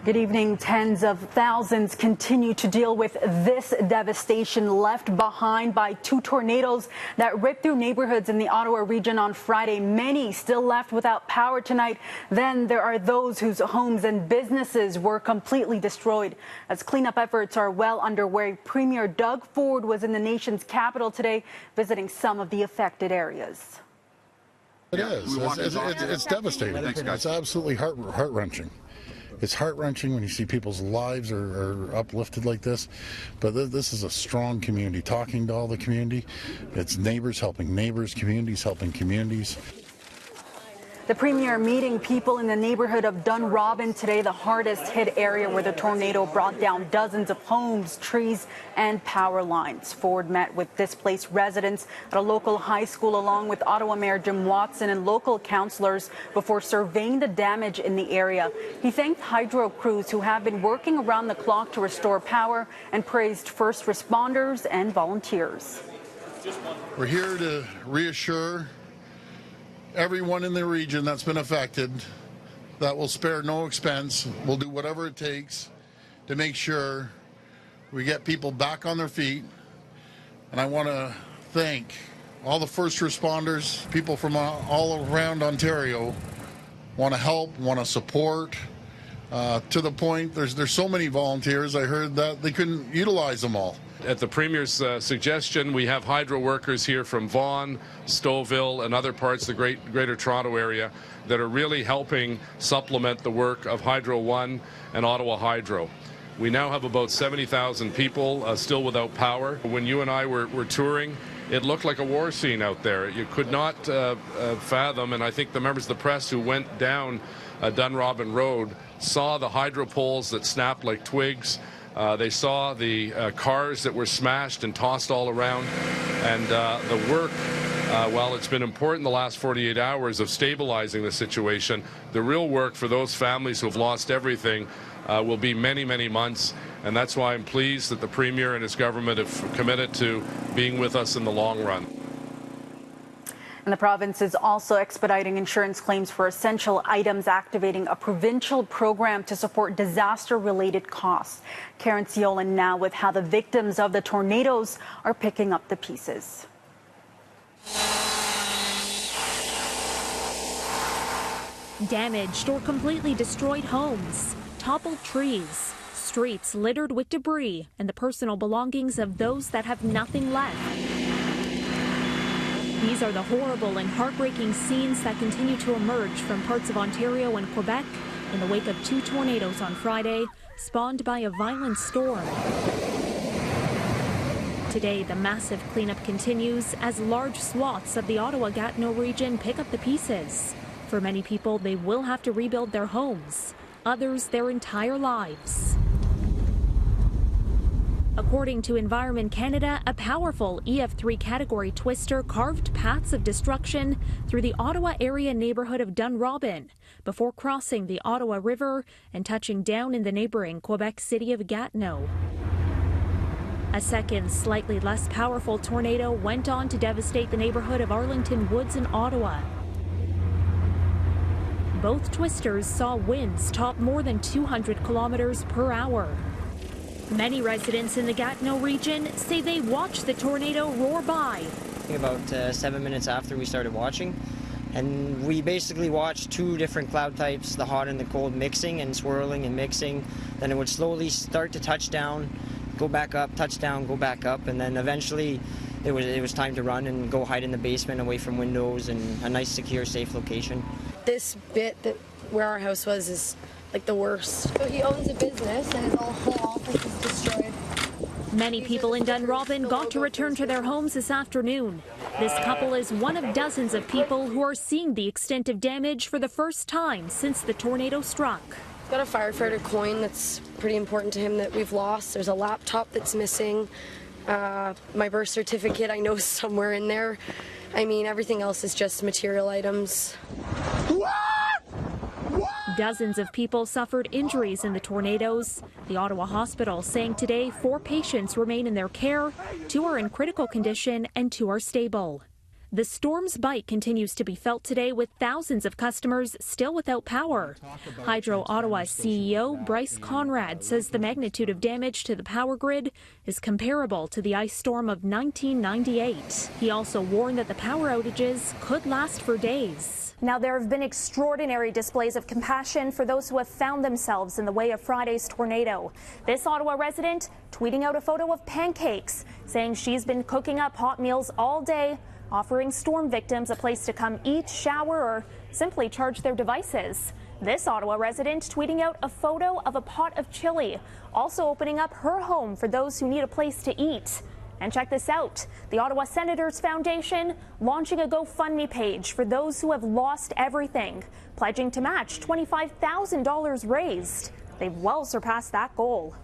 Good evening. Tens of thousands continue to deal with this devastation left behind by two tornadoes that ripped through neighborhoods in the Ottawa region on Friday. Many still left without power tonight. Then there are those whose homes and businesses were completely destroyed. As cleanup efforts are well underway, Premier Doug Ford was in the nation's capital today visiting some of the affected areas. It is. It's devastating. It's absolutely heart-wrenching. It's heart-wrenching when you see people's lives are uplifted like this, but this is a strong community, talking to all the community. It's neighbors helping neighbors, communities helping communities. The Premier meeting people in the neighborhood of Dunrobin today, the hardest hit area where the tornado brought down dozens of homes, trees, and power lines. Ford met with displaced residents at a local high school along with Ottawa Mayor Jim Watson and local councillors before surveying the damage in the area. He thanked hydro crews who have been working around the clock to restore power and praised first responders and volunteers. We're here to reassure everyone in the region that's been affected that will spare no expense. We'll do whatever it takes to make sure we get people back on their feet. And I want to thank all the first responders, people from all around Ontario want to help, want to support, to the point there's so many volunteers. I heard that they couldn't utilize them all. At the Premier's suggestion, we have hydro workers here from Vaughan, Stouffville, and other parts of the Greater Toronto area that are really helping supplement the work of Hydro One and Ottawa Hydro. We now have about 70,000 people still without power. When you and I were touring, it looked like a war scene out there. You could not fathom, and I think the members of the press who went down Dunrobin Road saw the hydro poles that snapped like twigs. They saw the cars that were smashed and tossed all around, and the work, while it's been important the last 48 hours of stabilizing the situation, the real work for those families who have lost everything will be many, many months, and that's why I'm pleased that the Premier and his government have committed to being with us in the long run. And the province is also expediting insurance claims for essential items, activating a provincial program to support disaster-related costs. Caryn Ceolin now with how the victims of the tornadoes are picking up the pieces. Damaged or completely destroyed homes, toppled trees, streets littered with debris, and the personal belongings of those that have nothing left. These are the horrible and heartbreaking scenes that continue to emerge from parts of Ontario and Quebec in the wake of two tornadoes on Friday, spawned by a violent storm. Today, the massive cleanup continues as large swaths of the Ottawa-Gatineau region pick up the pieces. For many people, they will have to rebuild their homes, others their entire lives. According to Environment Canada, a powerful EF3 category twister carved paths of destruction through the Ottawa area neighborhood of Dunrobin before crossing the Ottawa River and touching down in the neighboring Quebec city of Gatineau. A second, slightly less powerful tornado went on to devastate the neighborhood of Arlington Woods in Ottawa. Both twisters saw winds top more than 200 kilometers per hour. Many residents in the Gatineau region say they watched the tornado roar by. About 7 minutes after we started watching, and we basically watched two different cloud types, the hot and the cold, mixing and swirling and mixing. Then it would slowly start to touch down, go back up, touch down, go back up, and then eventually it was time to run and go hide in the basement away from windows and a nice, secure, safe location. This bit where our house was is like the worst. So he owns a business and his whole office is destroyed. Many people in Dunrobin got to return to their homes this afternoon. This couple is one of dozens of people who are seeing the extent of damage for the first time since the tornado struck. He's got a firefighter coin that's pretty important to him that we've lost. There's a laptop that's missing. My birth certificate I know is somewhere in there. I mean, everything else is just material items. Dozens of people suffered injuries in the tornadoes. The Ottawa Hospital saying today 4 patients remain in their care, 2 are in critical condition and 2 are stable. The storm's bite continues to be felt today, with thousands of customers still without power. Hydro Ottawa's CEO Bryce Conrad says the magnitude of damage to the power grid is comparable to the ice storm of 1998. He also warned that the power outages could last for days. Now, there have been extraordinary displays of compassion for those who have found themselves in the way of Friday's tornado. This Ottawa resident tweeting out a photo of pancakes, saying she's been cooking up hot meals all day, offering storm victims a place to come eat, shower, or simply charge their devices. This Ottawa resident tweeting out a photo of a pot of chili, also opening up her home for those who need a place to eat. And check this out, the Ottawa Senators Foundation launching a GoFundMe page for those who have lost everything, pledging to match $25,000 raised. They've well surpassed that goal.